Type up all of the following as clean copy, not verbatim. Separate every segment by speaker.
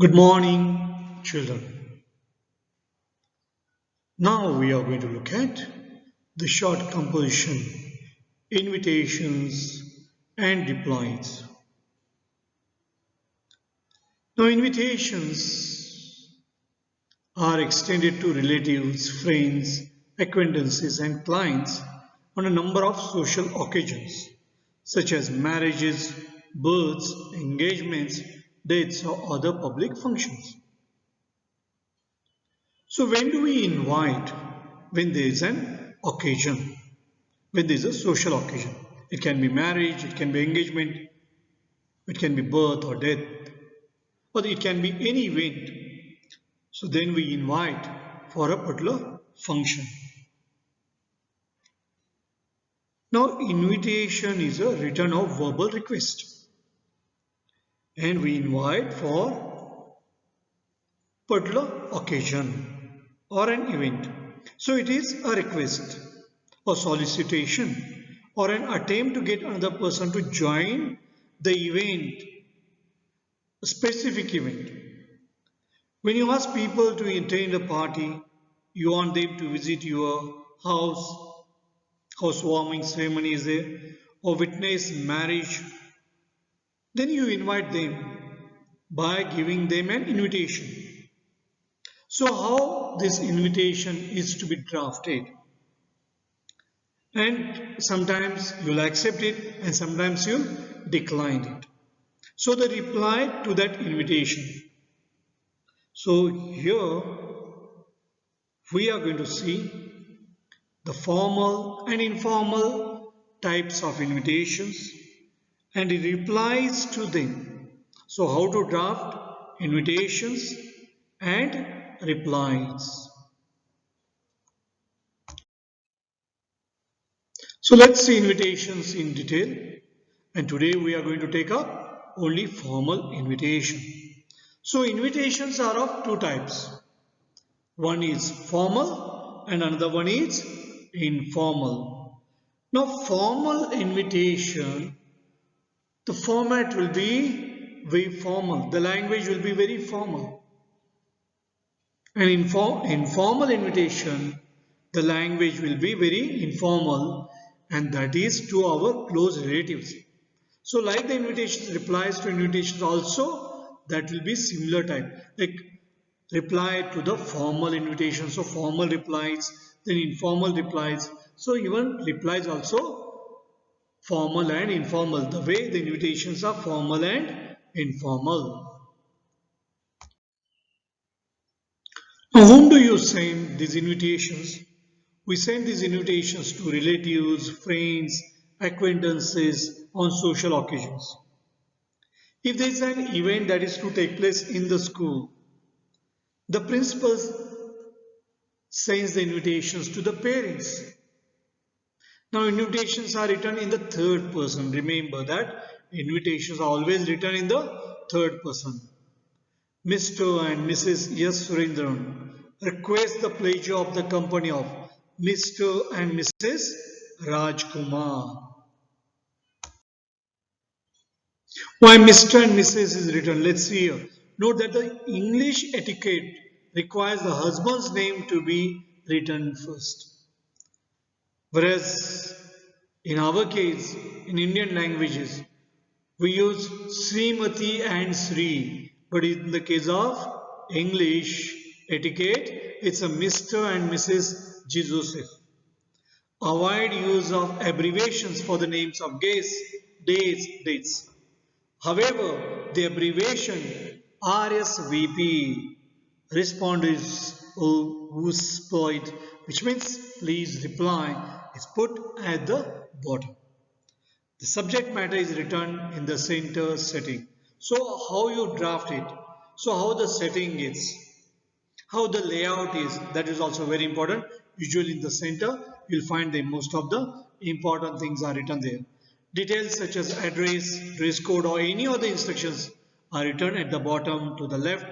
Speaker 1: Good morning, children. Now we are going to look at the short composition, invitations and replies. Now, invitations are extended to relatives, friends, acquaintances, and clients on a number of social occasions, such as marriages, births, engagements, dates, or other public functions. So when do we invite? When there is an occasion, when there is a social occasion. It can be marriage, it can be engagement, it can be birth or death, or it can be any event. So then we invite for a particular function. Now invitation is a written or verbal request, and we invite for particular occasion or an event. So it is a request or solicitation or an attempt to get another person to join the event, a specific event. When you ask people to attend a party, you want them to visit your house, housewarming ceremony is there, or witness marriage, then you invite them by giving them an invitation. So how this invitation is to be drafted? And sometimes you'll accept it and sometimes you'll decline it. So the reply to that invitation. So here we are going to see the formal and informal types of invitations and the replies to them. So how to draft invitations and replies. So let's see invitations in detail, and today we are going to take up only formal invitation. So invitations are of two types. One is formal and another one is informal. Now formal invitation, the format will be very formal. The language will be very formal. And informal invitation, the language will be very informal, and that is to our close relatives. So like the invitations replies to invitations also, that will be similar type. Like reply to the formal invitation. So formal replies, then informal replies. So even replies also formal and informal. The way the invitations are formal and informal. Now whom do you send these invitations? We send these invitations to relatives, friends, acquaintances on social occasions. If there is an event that is to take place in the school, the principal sends the invitations to the parents. Now invitations are written in the third person. Remember that invitations are always written in the third person. Mr. and Mrs. S. Surendran request the pleasure of the company of Mr. and Mrs. Rajkumar. Why Mr. and Mrs. is written? Let's see here. Note that the English etiquette requires the husband's name to be written first. Whereas in our case, in Indian languages, we use Srimati and Sri. But in the case of English etiquette, it's a Mr. and Mrs. Joseph. Avoid use of abbreviations for the names of guests, dates. However, the abbreviation RSVP, responders whose point, which means please reply, is put at the bottom. The subject matter is written in the center setting. So how you draft it, so how the setting is, how the layout is, that is also very important. Usually in the center, you'll find that most of the important things are written there. Details such as address, dress code or any other instructions are written at the bottom to the left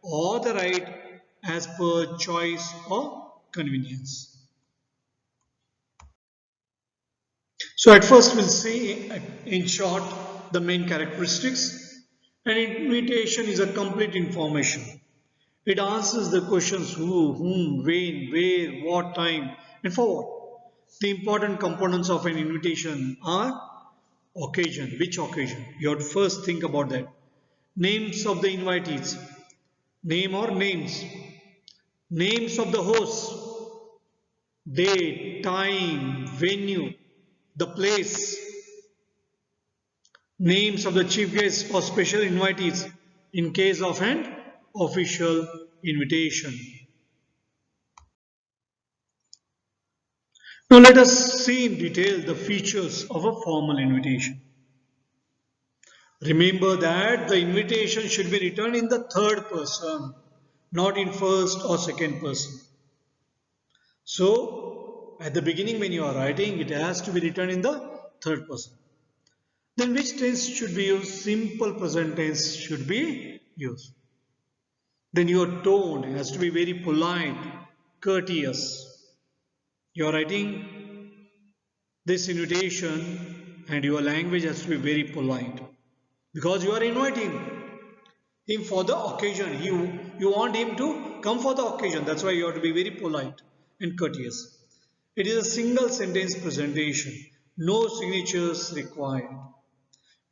Speaker 1: or the right as per choice or convenience. So at first we'll see in short the main characteristics, An invitation is a complete information. It answers the questions who, whom, when, where, what time, and for what. The important components of an invitation are occasion. Which occasion? You have to first think about that. Names of the invitees. Name or names. Names of the hosts. Date, time, venue, the place. Names of the chief guests or special invitees in case of an official invitation. Now let us see in detail the features of a formal invitation. Remember that the invitation should be written in the third person, not in first or second person. So, at the beginning when you are writing, it has to be written in the third person. Then which tense should be used? Simple present tense should be used. Then your tone has to be very polite, courteous. You are writing this invitation and your language has to be very polite because you are inviting him for the occasion. You want him to come for the occasion. That's why you have to be very polite and courteous. It is a single sentence presentation. No signatures required.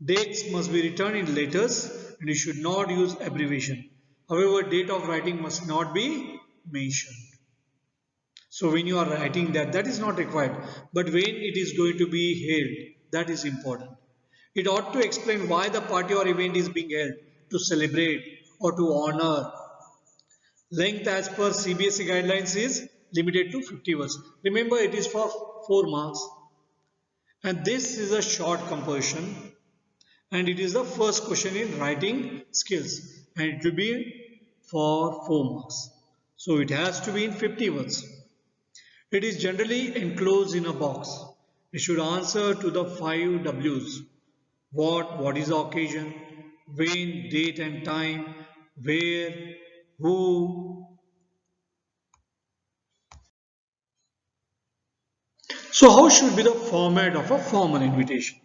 Speaker 1: Dates must be written in letters and you should not use abbreviation. However, date of writing must not be mentioned. So when you are writing that, that is not required. But when it is going to be held, that is important. It ought to explain why the party or event is being held, to celebrate or to honor. Length as per CBSE guidelines is limited to 50 words. Remember, it is for 4 marks. And this is a short composition. And it is the first question in writing skills. And it will be for 4 marks. So it has to be in 50 words. It is generally enclosed in a box. It should answer to the 5 W's. What is the occasion, when, date and time, where, who. So how should be the format of a formal invitation?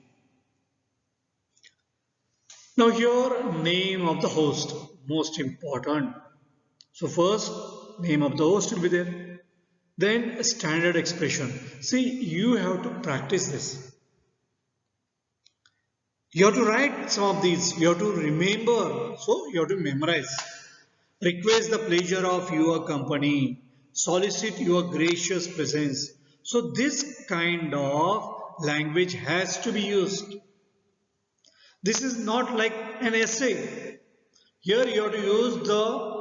Speaker 1: Now here, name of the host, most important. So first, name of the host will be there. Then standard expression. See, you have to practice this. You have to write some of these. You have to remember. So you have to memorize. Request the pleasure of your company. Solicit your gracious presence. So this kind of language has to be used. This is not like an essay. Here you have to use the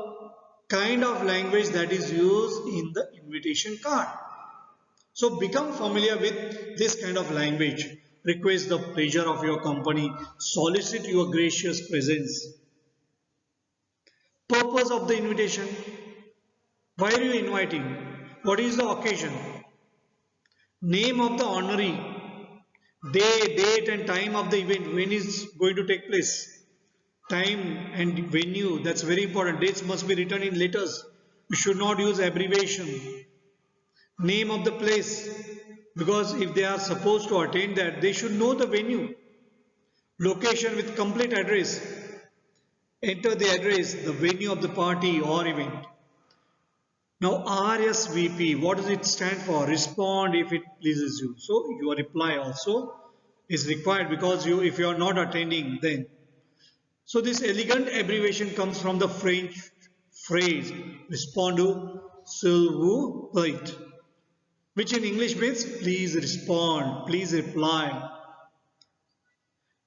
Speaker 1: kind of language that is used in the invitation card. So become familiar with this kind of language. Request the pleasure of your company. Solicit your gracious presence. Purpose of the invitation. Why are you inviting? What is the occasion? Name of the honoree. Day, date and time of the event. When is going to take place? Time and venue. That's very important. Dates must be written in letters. You should not use abbreviation. Name of the place. Because if they are supposed to attend that, they should know the venue. Location with complete address. Enter the address, the venue of the party or event. Now RSVP, what does it stand for? Respond if it pleases you. So your reply also is required because if you are not attending then. So this elegant abbreviation comes from the French phrase respondu s'il vous plaît, which in English means please respond, please reply.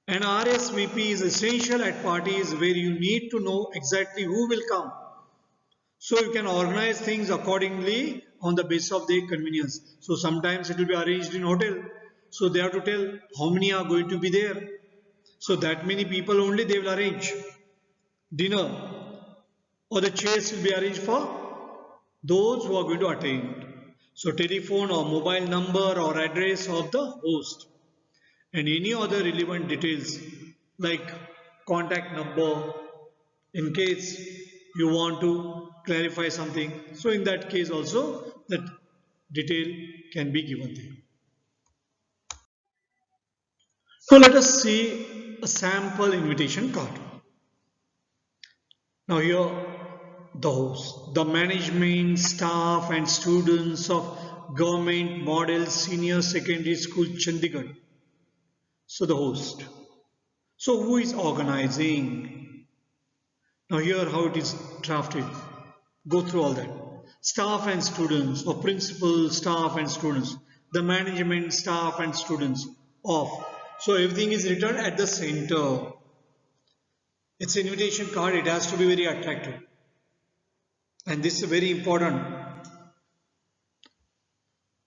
Speaker 1: An RSVP is essential at parties where you need to know exactly who will come. So you can organize things accordingly on the basis of their convenience. So sometimes it will be arranged in hotel. So they have to tell how many are going to be there. So that many people only they will arrange dinner. Or the chairs will be arranged for those who are going to attend. So telephone or mobile number or address of the host. And any other relevant details like contact number in case you want to clarify something. So in that case also that detail can be given there. So let us see a sample invitation card. Now here the host, the management, staff and students of Government Model Senior Secondary School Chandigarh. So the host. So who is organizing? Now here how it is drafted. Go through all that. Staff and students, or principal, staff and students. The management, staff and students of. So everything is written at the center. It's an invitation card. It has to be very attractive. And this is very important.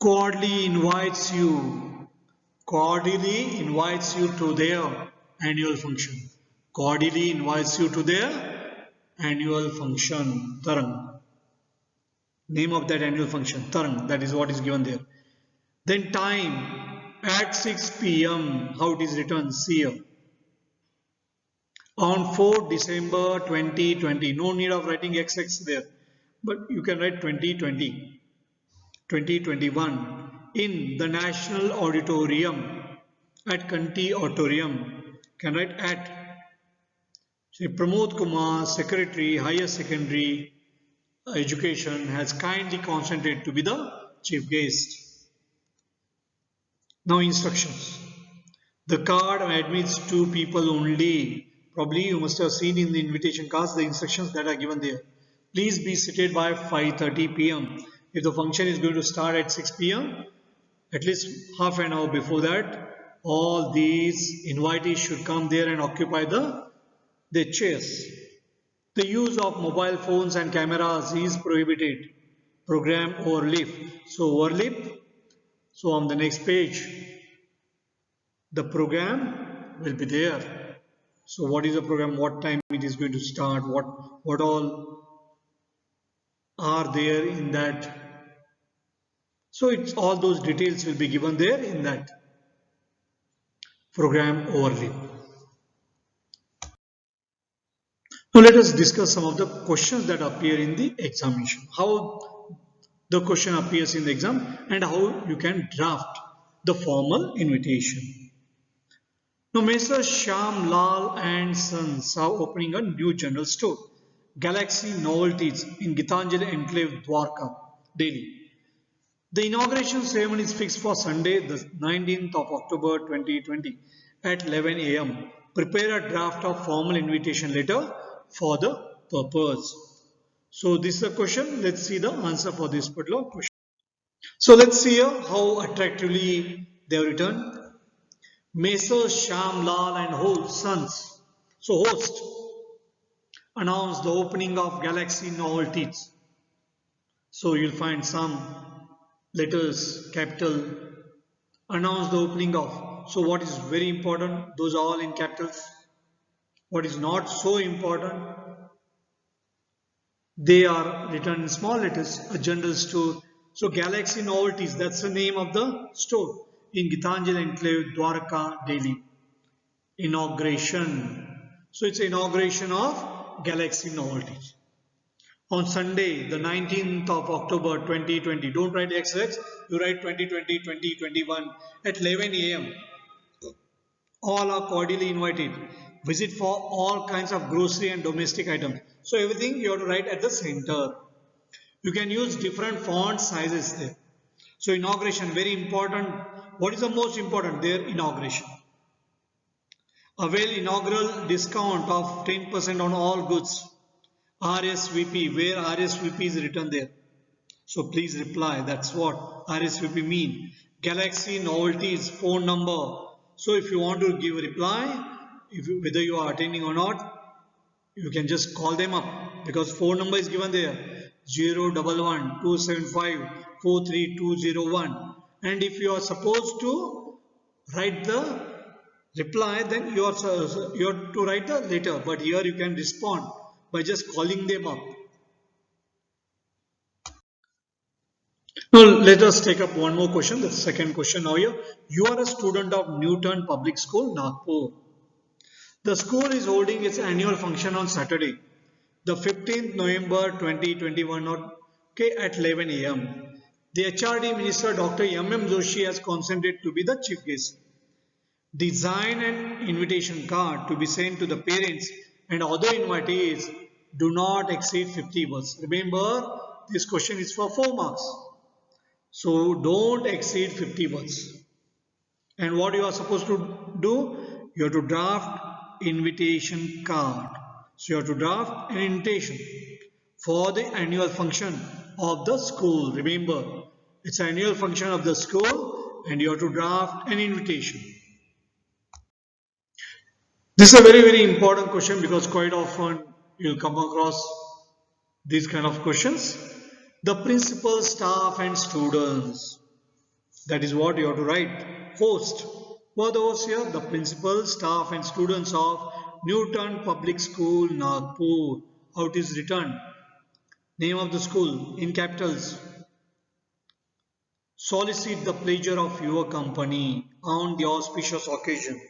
Speaker 1: Cordially invites you to their annual function. Cordially invites you to their annual function. Tarang. Name of that annual function. Tarang. That is what is given there. Then time at 6 p.m. How it is written? See here. On 4 December 2020. No need of writing XX there. But you can write 2020. 2021 in the National Auditorium at Kanti Auditorium. Can write at. Shri Pramod Kumar, Secretary, Higher Secondary Education, has kindly consented to be the chief guest. Now instructions. The card admits 2 people only. Probably you must have seen in the invitation cards the instructions that are given there. Please be seated by 5:30 p.m. If the function is going to start at 6 p.m., at least half an hour before that, all these invitees should come there and occupy the chairs. The use of mobile phones and cameras is prohibited. Program overlap. So overlap. So on the next page, the program will be there. So what is the program? What time it is going to start? What all are there in that? So it's all those details will be given there in that program overlap. Now let us discuss some of the questions that appear in the examination. How the question appears in the exam and how you can draft the formal invitation. Now Messrs. Shyam Lal and Sons are opening a new general store, Galaxy Novelties, in Gitanjali Enclave, Dwarka, Delhi. The inauguration ceremony is fixed for Sunday, the 19th of October 2020 at 11 a.m. Prepare a draft of formal invitation letter for the purpose. So this is a question. Let's see the answer for this particular question. So let's see here how attractively they have written. Messrs. Shyam Lal and Sons, so host, announced the opening of Galaxy Novelties. So you'll find some letters, capital, announce the opening of. So what is very important? Those are all in capitals. What is not so important? They are written in small letters, a general store. So Galaxy Novelties, that's the name of the store in Gitanjali Enclave, Dwarka, Delhi. Inauguration. So it's inauguration of Galaxy Novelties. On Sunday, the 19th of October 2020, don't write XX, you write 2020, 2021 at 11 a.m. All are cordially invited. Visit for all kinds of grocery and domestic items. So everything you have to write at the center. You can use different font sizes there. So inauguration, very important. What is the most important there? Inauguration. Avail inaugural discount of 10% on all goods. RSVP, where RSVP is written there. So please reply. That's what RSVP mean. Galaxy Novelties phone number. So if you want to give a reply, whether you are attending or not, you can just call them up because phone number is given there 011 275 43201. And if you are supposed to write the reply, then you are to write the letter. But here you can respond by just calling them up. Now let us take up one more question, the second question now here. You are a student of Newton Public School, Nagpur. The school is holding its annual function on Saturday, the 15th November 2021 at 11 a.m. The HRD Minister Dr. M.M. Joshi has consented to be the chief guest. Design an invitation card to be sent to the parents and other invitees do not exceed 50 words. Remember, this question is for 4 marks. So don't exceed 50 words. And what you are supposed to do? You have to draft invitation card. So you have to draft an invitation for the annual function of the school. Remember, it's an annual function of the school and you have to draft an invitation. This is a very important question because quite often you'll come across these kind of questions. The principal, staff and students. That is what you have to write. Host. What are those here? The principal, staff and students of Newton Public School, Nagpur. How it is written? Name of the school in capitals. Solicit the pleasure of your company on the auspicious occasion.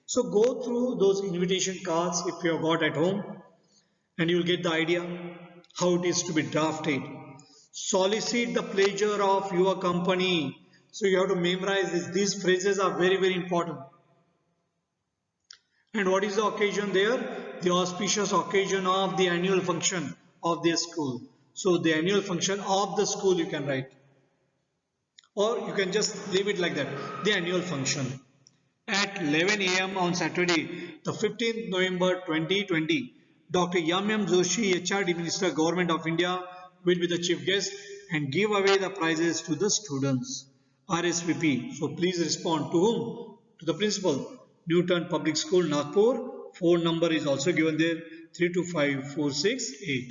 Speaker 1: So go through those invitation cards if you have got at home and you will get the idea how it is to be drafted. Solicit the pleasure of your company. So you have to memorize this. These phrases are very important. And what is the occasion there? The auspicious occasion of the annual function of their school. So the annual function of the school you can write. Or you can just leave it like that. The annual function. At 11 a.m. on Saturday, the 15th November 2020, Dr. M. Joshi, HRD Minister, Government of India, will be the chief guest and give away the prizes to the students. RSVP. So please respond to whom? To the principal. Newton Public School, Nagpur. Phone number is also given there. 325-468.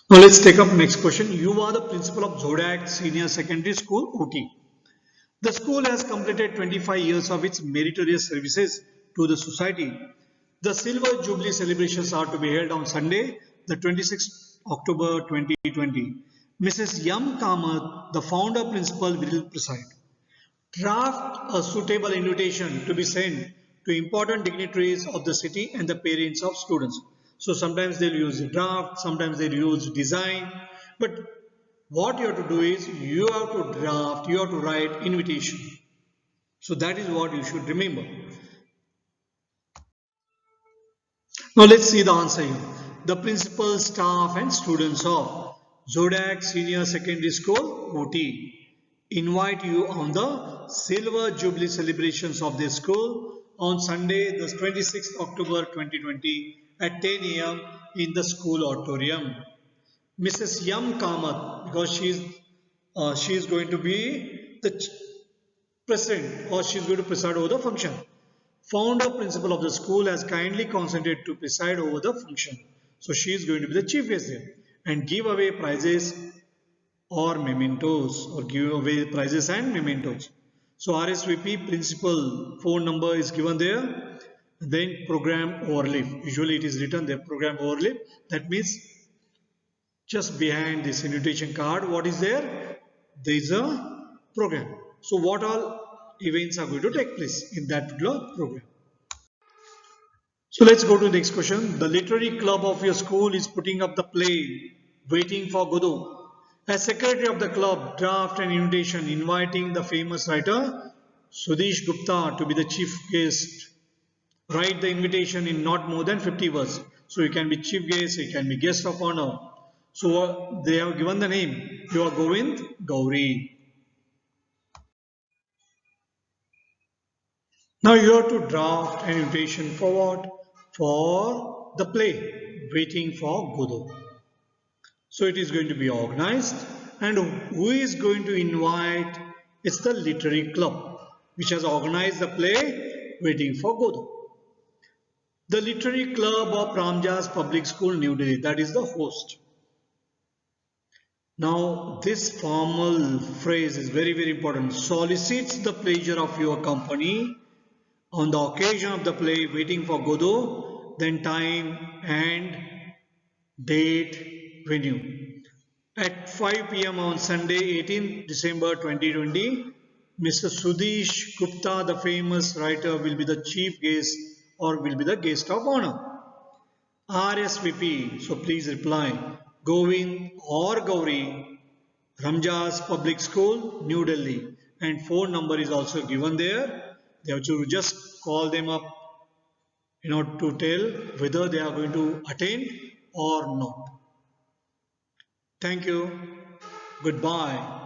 Speaker 1: Now let's take up next question. You are the principal of Zodiac Senior Secondary School, Ooty. The school has completed 25 years of its meritorious services to the society. The Silver Jubilee celebrations are to be held on Sunday, the 26th October 2020. Mrs. M. Kamath, the founder principal, will preside. Draft a suitable invitation to be sent to important dignitaries of the city and the parents of students. So sometimes they'll use a draft, sometimes they'll use design, but what you have to do is you have to draft, you have to write invitation. So that is what you should remember. Now let's see the answer here. The principal, staff and students of Zodiac Senior Secondary School, Ooty, invite you on the Silver Jubilee celebrations of their school on Sunday, the 26th October 2020 at 10 a.m. in the school auditorium. Mrs. M. Kamath, because she is going to be the president or she is going to preside over the function. Founder principal of the school has kindly consented to preside over the function. So she is going to be the chief guest there and give away prizes or mementos or give away prizes and mementos. So RSVP principal phone number is given there. Then program overleaf. Usually it is written there program overleaf. That means just behind this invitation card, what is there? There is a program. So what all events are going to take place in that particular program? So let's go to the next question. The literary club of your school is putting up the play Waiting for Godot. As secretary of the club, draft an invitation inviting the famous writer Sudish Gupta to be the chief guest. Write the invitation in not more than 50 words. So you can be chief guest, you can be guest of honor. So they have given the name. You are Govind Gauri. Now you have to draft an invitation for what? For the play Waiting for Godot. So it is going to be organized and who is going to invite? It's the literary club which has organized the play Waiting for Godot. The literary club of Ramjas Public School, New Delhi, that is the host. Now this formal phrase is very important. Solicits the pleasure of your company on the occasion of the play Waiting for Godot, then time and date, venue. At 5 p.m. on Sunday, 18th December 2020, Mr. Sudish Gupta, the famous writer, will be the chief guest or will be the guest of honor. RSVP, so please reply. Govind or Gauri, Ramjas Public School, New Delhi, and phone number is also given there. They have to just call them up in order to tell whether they are going to attend or not. Thank you. Goodbye.